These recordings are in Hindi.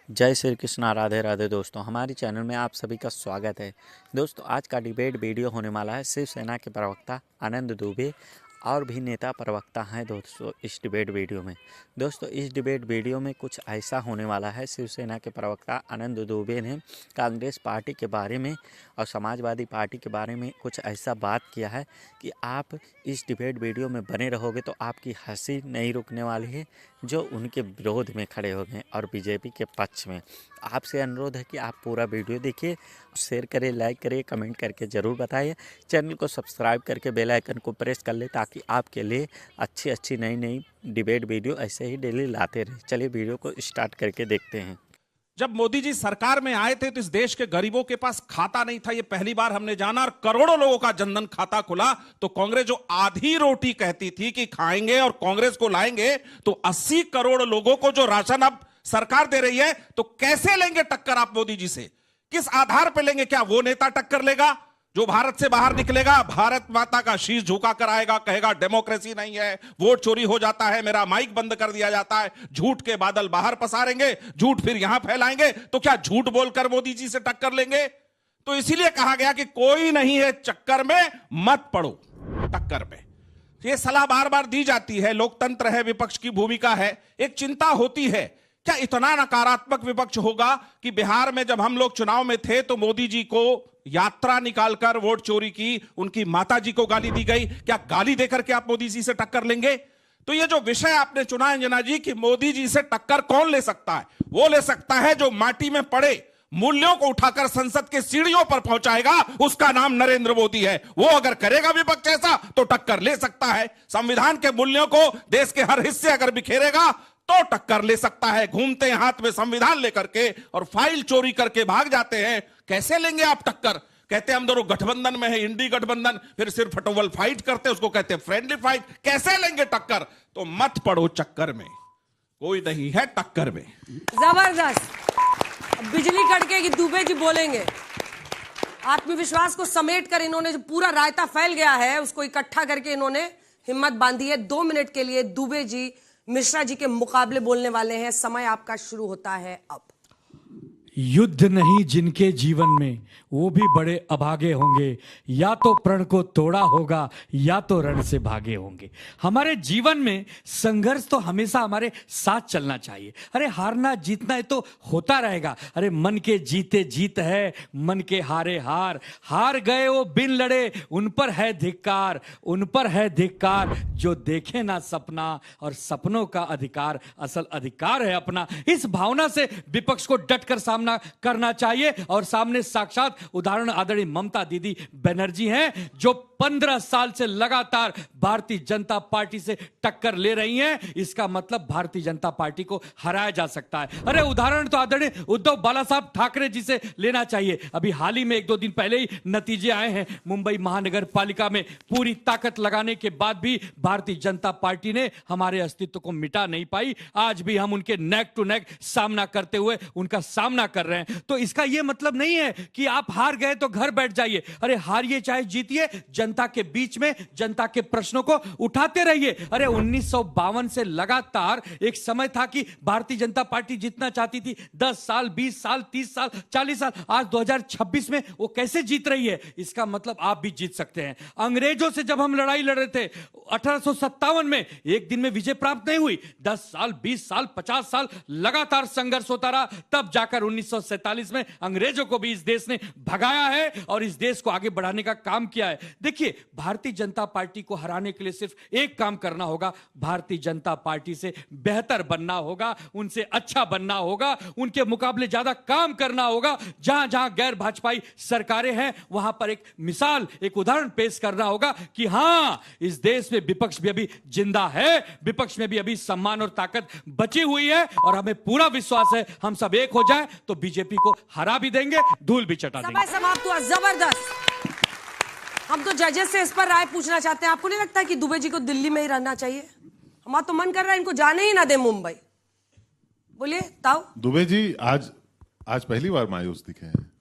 जय श्री कृष्णा, राधे राधे। दोस्तों, हमारे चैनल में आप सभी का स्वागत है। दोस्तों, आज का डिबेट वीडियो होने वाला है शिवसेना के प्रवक्ता आनंद दुबे और भी नेता प्रवक्ता हैं दोस्तों इस डिबेट वीडियो में। दोस्तों, इस डिबेट वीडियो में कुछ ऐसा होने वाला है। शिवसेना के प्रवक्ता आनंद दुबे ने कांग्रेस पार्टी के बारे में और समाजवादी पार्टी के बारे में कुछ ऐसा बात किया है कि आप इस डिबेट वीडियो में बने रहोगे तो आपकी हंसी नहीं रुकने वाली है, जो उनके विरोध में खड़े हो गए और बीजेपी के पक्ष में। आपसे अनुरोध है कि आप पूरा वीडियो देखिए, शेयर करें, लाइक करें, कमेंट करके ज़रूर बताइए। चैनल को सब्सक्राइब करके बेल आइकन को प्रेस कर ले ताकि आपके लिए अच्छी नई डिबेट वीडियो ऐसे ही डेली लाते रहे। चलिए वीडियो को स्टार्ट करके देखते हैं। जब मोदी जी सरकार में आए थे तो इस देश के गरीबों के पास खाता नहीं था, ये पहली बार हमने जाना। और करोड़ों लोगों का जनधन खाता खुला तो कांग्रेस जो आधी रोटी कहती थी कि खाएंगे और कांग्रेस को लाएंगे, तो 80 करोड़ लोगों को जो राशन अब सरकार दे रही है, तो कैसे लेंगे टक्कर आप मोदी जी से? किस आधार पर लेंगे? क्या वो नेता टक्कर लेगा जो भारत से बाहर निकलेगा, भारत माता का शीश झुका कर आएगा, कहेगा डेमोक्रेसी नहीं है, वोट चोरी हो जाता है, मेरा माइक बंद कर दिया जाता है, झूठ के बादल बाहर पसारेंगे, झूठ फिर यहां फैलाएंगे, तो क्या झूठ बोलकर मोदी जी से टक्कर लेंगे? तो इसीलिए कहा गया कि कोई नहीं है चक्कर में, मत पड़ो टक्कर में। यह सलाह बार बार दी जाती है, लोकतंत्र है, विपक्ष की भूमिका है। एक चिंता होती है, क्या इतना नकारात्मक विपक्ष होगा कि बिहार में जब हम लोग चुनाव में थे तो मोदी जी को यात्रा निकालकर वोट चोरी की, उनकी माता जी को गाली दी गई, क्या गाली देकर के आप मोदी जी से टक्कर लेंगे? तो ये जो विषय आपने चुना है अंजना जी कि मोदी जी से टक्कर कौन ले सकता है, वो ले सकता है जो माटी में पड़े मूल्यों को उठाकर संसद के सीढ़ियों पर पहुंचाएगा, उसका नाम नरेंद्र मोदी है। वो अगर करेगा विपक्ष ऐसा तो टक्कर ले सकता है। संविधान के मूल्यों को देश के हर हिस्से अगर बिखेरेगा तो टक्कर ले सकता है। घूमते हाथ में संविधान लेकर के और फाइल चोरी करके भाग जाते हैं, कैसे लेंगे आप टक्कर? कहते हैं हम दोनों गठबंधन में है, इंडी गठबंधन, फिर सिर्फ फटोवल फाइट करते हैं, उसको कहते हैं फ्रेंडली फाइट। कैसे लेंगे टक्कर? तो मत पड़ो चक्कर में, कोई नहीं है टक्कर में। जबरदस्त। बिजली कड़केगी, दुबे जी बोलेंगे। आत्मविश्वास को समेट कर इन्होंने जो पूरा रायता फैल गया है उसको इकट्ठा करके इन्होंने हिम्मत बांधी है। 2 मिनट के लिए दुबे जी मिश्रा जी के मुकाबले बोलने वाले हैं। समय आपका शुरू होता है अब। युद्ध नहीं जिनके जीवन में, वो भी बड़े अभागे होंगे। या तो प्रण को तोड़ा होगा या तो रण से भागे होंगे। हमारे जीवन में संघर्ष तो हमेशा हमारे साथ चलना चाहिए। अरे हारना जीतना है तो होता रहेगा। अरे मन के जीते जीत है, मन के हारे हार। हार गए वो बिन लड़े, उन पर है धिक्कार, उन पर है धिक्कार। जो देखे ना सपना और सपनों का अधिकार, असल अधिकार है अपना। इस भावना से विपक्ष को डटकर सामना करना चाहिए। और सामने साक्षात उदाहरण आदरणीय ममता दीदी बनर्जी हैं, जो 15 साल से लगातार भारतीय जनता पार्टी से टक्कर ले रही हैं। इसका मतलब भारतीय जनता पार्टी को हराया जा सकता है। अरे उदाहरण तो आदरणीय उद्धव बाला साहब ठाकरे जी से लेना चाहिए। अभी हाल ही में 1-2 दिन पहले ही नतीजे आए हैं। मुंबई महानगर पालिका में पूरी ताकत लगाने के बाद भी भारतीय जनता पार्टी ने हमारे अस्तित्व को मिटा नहीं पाई। आज भी हम उनके नेक टू नेक सामना करते हुए उनका सामना कर रहे हैं। तो इसका यह मतलब नहीं है कि आप हार गए तो घर बैठ जाइए। अरे हारिए चाहे जीतिए, जनता के बीच में जनता के प्रश्नों को उठाते रहिए। अरे 1952 से लगातार एक समय था कि भारतीय जनता पार्टी जीतना चाहती थी। 10 साल, 20 साल, 30 साल, 40 साल, आज 2026 में वो कैसे जीत रही है? इसका मतलब आप भी जीत सकते हैं। अंग्रेजों से जब हम लड़ाई लड़ रहे थे 1857 में, एक दिन में विजय प्राप्त नहीं हुई। 10 साल, 20 साल, 50 साल लगातार संघर्ष होता रहा, तब जाकर 1947 में अंग्रेजों को भी इस देश ने भगाया है और इस देश को आगे बढ़ाने का काम किया है। देखिए, भारतीय जनता पार्टी को हराने के लिए सिर्फ एक काम करना होगा, भारतीय जनता पार्टी से बेहतर बनना होगा, उनसे अच्छा बनना होगा, उनके मुकाबले ज्यादा काम करना होगा। जहां जहां गैर भाजपाई सरकारें हैं वहां पर एक मिसाल, एक उदाहरण पेश करना होगा कि हां, इस देश में विपक्ष भी अभी जिंदा है, विपक्ष में भी अभी सम्मान और ताकत बची हुई है। और हमें पूरा विश्वास है हम सब एक हो जाएं तो बीजेपी को हरा भी देंगे, धूल भी चटा देंगे। समय समाप्त हुआ। जबरदस्त। हम तो जजेस से इस पर राय पूछना चाहते हैं। आपको नहीं लगता कि दुबे जी को दिल्ली में ही रहना चाहिए? हमारा तो मन कर रहा है इनको जाने ही ना दे मुंबई। बोलिए ताऊ। दुबे जी आज पहली बार मायूस दिखे हैं।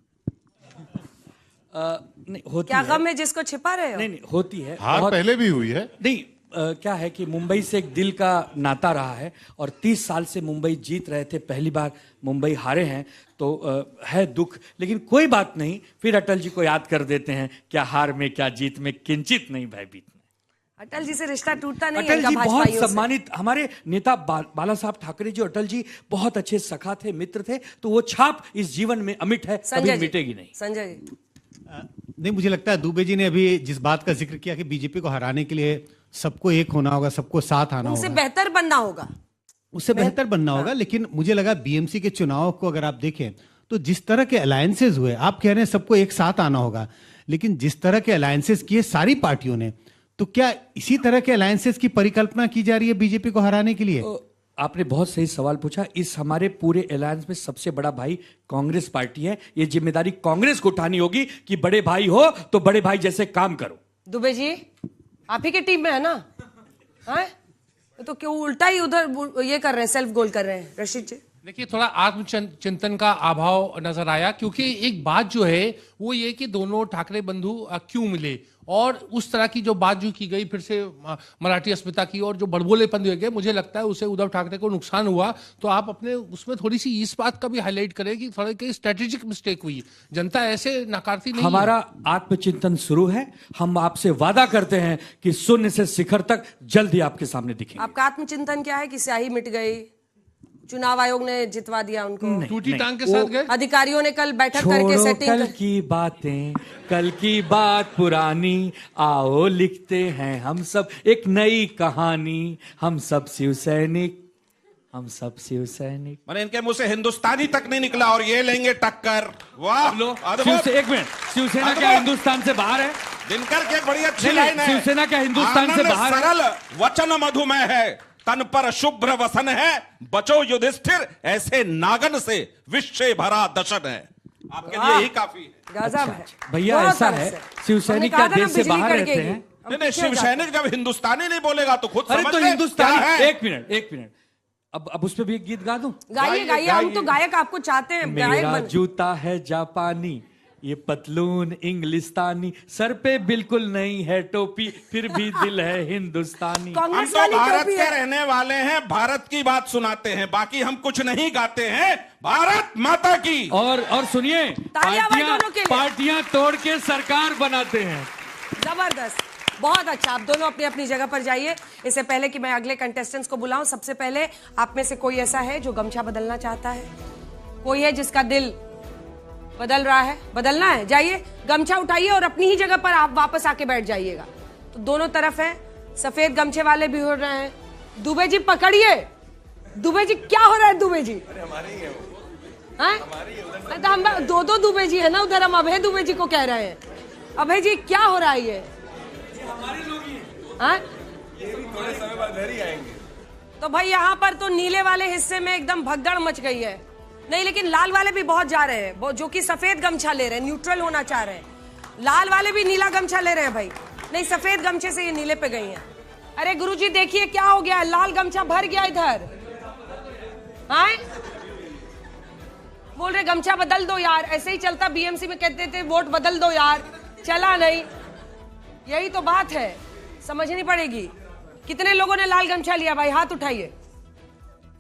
नहीं होती क्या है। गम है जिसको छिपा रहे हो? नहीं होती है। हार पहले भी हुई है। नहीं, क्या है कि मुंबई से एक दिल का नाता रहा है और 30 साल से मुंबई जीत रहे थे, पहली बार मुंबई हारे हैं, तो है दुख, लेकिन कोई बात नहीं, फिर अटल जी को याद कर देते हैं, क्या हार में क्या जीत में किंचित नहीं भयभीत। अटल जी से रिश्ता टूटता नहीं है अटल इनका जी बहुत भाजपाइयों से। सम्मानित, हमारे नेता बाला साहब ठाकरे जी, अटल जी बहुत अच्छे सखा थे, मित्र थे, तो वो छाप इस जीवन में अमिट है, कभी संजय जी, मिटेगी नहीं। संजय जी, नहीं, मुझे लगता है दुबे जी ने अभी जिस बात का जिक्र किया कि बीजेपी को हराने के लिए सबको एक होना होगा, सबको साथ आना उनसे होगा, बेहतर बनना होगा। उससे बेहतर बनना होगा। लेकिन मुझे लगा बीएमसी के चुनाव को अगर आप देखें तो जिस तरह के अलायंसेज हुए, आप कह रहे हैं सबको एक साथ आना होगा, लेकिन जिस तरह के अलायंसेज किए सारी पार्टियों ने, तो क्या इसी तरह के अलायंसेज की परिकल्पना की जा रही है बीजेपी को हराने के लिए? आपने बहुत सही सवाल पूछा। इस हमारे पूरे अलायंस में सबसे बड़ा भाई कांग्रेस पार्टी है। ये जिम्मेदारी कांग्रेस को उठानी होगी कि बड़े भाई हो तो बड़े भाई जैसे काम करो। दुबे जी आप ही की टीम में है ना? हैं? तो क्यों उल्टा ही उधर ये कर रहे हैं, सेल्फ गोल कर रहे हैं रशीद जी? देखिए, थोड़ा आत्मचिंतन का अभाव नजर आया, क्योंकि एक बात जो है वो ये कि दोनों ठाकरे बंधु क्यों मिले, और उस तरह की जो बात जो की गई फिर से मराठी अस्मिता की और जो बड़बोलेपन दिए गए, मुझे लगता है उससे उद्धव ठाकरे को नुकसान हुआ। तो आप अपने उसमें थोड़ी सी इस बात का भी हाईलाइट करें कि थोड़ी की स्ट्रेटेजिक मिस्टेक हुई, जनता ऐसे नकारती नहीं। हमारा आत्मचिंतन शुरू है, हम आपसे वादा करते हैं कि शून्य से शिखर तक जल्द ही आपके सामने दिखेंगे। आपका आत्मचिंतन क्या है कि स्याही मिट गई, चुनाव आयोग ने जितवा दिया उनको, टूटी टांग के साथ गए, अधिकारियों ने कल बैठक करके छोड़ो सेटिंग कल की बातें, कल की बात पुरानी, आओ लिखते हैं हम सब एक नई कहानी, हम सब शिव सैनिक, हम सब शिव सैनिक। मैंने इनके मुंह से हिंदुस्तानी तक नहीं निकला और ये लेंगे टक्कर। वाह, एक मिनट, शिवसेना क्या हिंदुस्तान से बाहर है? दिनकर की एक बड़ी अच्छी नहीं, लाइन है, शिवसेना क्या हिंदुस्तान से आनंद बाहर है? सरल वचन मधुमेह है, तन पर शुभ्र वसन है, बचो युधिष्ठिर ऐसे नागन से, विश्व भरा दशन है। आपके लिए ही काफी है। गजब है भैया, दोनों ऐसा तरफ है, से। शिवसैनिक हमने क्या कहा था ना देश से बिजली बाहर रहते कड़केगी। हैं? हम नहीं, पीछे हो शिव जाते हैं। सैनिक जब हिंदुस्तानी नहीं बोलेगा तो खुद अरे समझ तो ले हिंदुस्तानी, क्या है। एक मिनट, अब उस पे भी एक गीत गा दूं? गाइए गाइए, हम तो गायक आपको चाहते हैं, गायक मेरा बन। जूता है जापानी, ये पतलून इंग्लिस्तानी, सर पे बिल्कुल नहीं है टोपी, फिर भी दिल है हिंदुस्तानी। हम कांग्रेस तो वाली भारत टोपी के है। रहने वाले हैं, भारत की बात सुनाते हैं, बाकी हम कुछ नहीं गाते हैं, भारत माता की। और सुनिए, तालियां भाई दोनों के लिए। पार्टियां तोड़ के सरकार बनाते हैं। जबरदस्त, बहुत अच्छा। आप दोनों अपनी अपनी जगह पर जाइए। इससे पहले कि मैं अगले कंटेस्टेंट्स को बुलाऊं, सबसे पहले आप में से कोई ऐसा है जो गमछा बदलना चाहता है? कोई है जिसका दिल बदल रहा है? बदलना है, जाइए गमछा उठाइए और अपनी ही जगह पर आप वापस आके बैठ जाइएगा। तो दोनों तरफ है, सफेद गमछे वाले भी हो रहे हैं। दुबे जी पकड़िए, दुबे जी क्या हो रहा है? दुबे जी हैं? तो हम दो दुबे जी है ना उधर, हम अभय दुबे जी को कह रहे हैं। अभय जी क्या हो रहा है ये? हाँ? थोड़े समय बाद घर ही आएंगे। तो भाई यहाँ पर तो नीले वाले हिस्से में एकदम भगदड़ मच गई है। नहीं, लेकिन लाल वाले भी बहुत जा रहे हैं, जो कि सफेद गमछा ले रहे हैं, न्यूट्रल होना चाह रहे हैं। लाल वाले भी नीला गमछा ले रहे हैं भाई, नहीं सफेद गमछे से ये नीले पे गई हैं। अरे गुरुजी देखिए क्या हो गया है, लाल गमछा भर गया इधर। हाँ, बोल रहे गमछा बदल दो यार, ऐसे ही चलता। बीएमसी में कहते थे वोट बदल दो यार, चला नहीं। यही तो बात है, समझनी पड़ेगी। कितने लोगों ने लाल गमछा लिया भाई? हाथ उठाइए।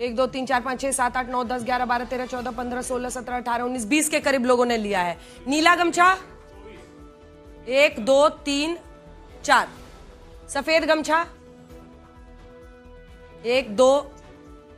1 2 3 4 5 6 7 8 9 10 11 12 13 14 15 16 17 18 19 20 के करीब लोगों ने लिया है नीला गमछा। 1 2 3 4। सफेद गमछा 1 2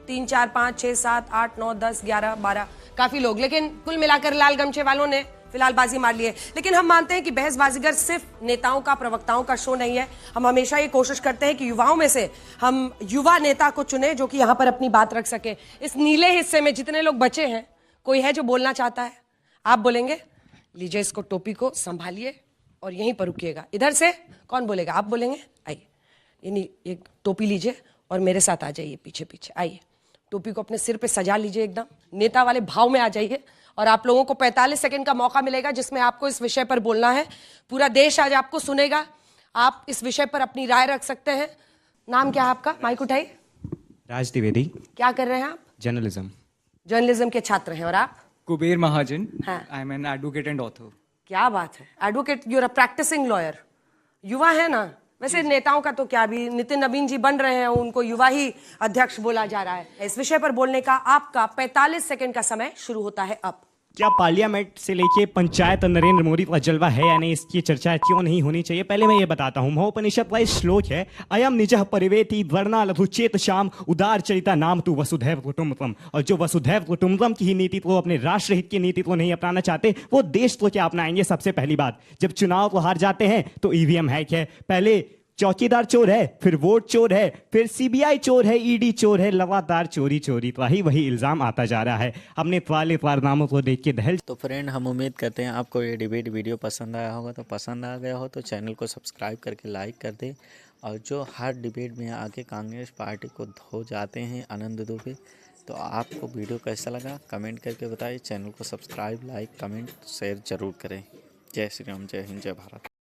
3 4 5 6 7 8 9 10 11 12। काफी लोग, लेकिन कुल मिलाकर लाल गमछे वालों ने फिलहाल बाजी मार ली है। लेकिन हम मानते हैं कि बहसबाजीगर सिर्फ नेताओं का, प्रवक्ताओं का शो नहीं है। हम हमेशा ये कोशिश करते हैं कि युवाओं में से हम युवा नेता को चुने जो कि यहाँ पर अपनी बात रख सके। इस नीले हिस्से में जितने लोग बचे हैं, कोई है जो बोलना चाहता है? आप बोलेंगे? लीजिए इसको, टोपी को संभालिए और यहीं पर रुकिएगा। इधर से कौन बोलेगा? आप बोलेंगे? आइए, ये टोपी लीजिए और मेरे साथ आ जाइए, पीछे पीछे आइए। टोपी को अपने सिर पे सजा लीजिए, एकदम नेता वाले भाव में आ जाइए। और आप लोगों को 45 सेकंड का मौका मिलेगा जिसमें आपको इस विषय पर बोलना है। पूरा देश आज आपको सुनेगा, आप इस विषय पर अपनी राय रख सकते हैं। नाम क्या है आपका? माइक उठाइए। राज द्विवेदी। क्या कर रहे हैं आप? जर्नलिज्म। जर्नलिज्म के छात्र हैं। और आप? कुबेर महाजन। हाँ। I am an advocate and author. क्या बात है, advocate, you are a practising lawyer. युवा है ना, वैसे नेताओं का तो क्या, भी नितिन नवीन जी बन रहे हैं, उनको युवा ही अध्यक्ष बोला जा रहा है। इस विषय पर बोलने का आपका 45 सेकंड का समय शुरू होता है अब। क्या पार्लियामेंट से लेके पंचायत नरेंद्र मोदी का जलवा है या नहीं, इसकी चर्चा क्यों नहीं होनी चाहिए? पहले मैं ये बताता हूँ, महोपनिषद का श्लोक है, अयम निजः परिवेति वर्णा लघुचेत श्याम उदार चरिता नाम तू वसुधैव कुटुंबकम। और जो वसुधैव कुटुंबकम की ही नीति को, अपने राष्ट्र हित की नीति को नहीं अपनाना चाहते, वो देश को क्या अपनाएंगे? सबसे पहली बात, जब चुनाव को हार जाते हैं तो ईवीएम हैक है, पहले चौकीदार चोर है, फिर वोट चोर है, फिर सीबीआई चोर है, ईडी चोर है, लगातार चोरी चोरी का ही वही इल्जाम आता जा रहा है। हमने वाले कारनामों को देख के दहल। तो फ्रेंड, हम उम्मीद करते हैं आपको ये डिबेट वीडियो पसंद आया होगा। तो पसंद आ गया हो तो चैनल को सब्सक्राइब करके लाइक कर दें। और जो हर डिबेट में आके कांग्रेस पार्टी को धो जाते हैं आनंद दुबे, तो आपको वीडियो कैसा लगा कमेंट करके बताइए। चैनल को सब्सक्राइब, लाइक, कमेंट, शेयर जरूर करें। जय श्री राम, जय हिंद, जय भारत।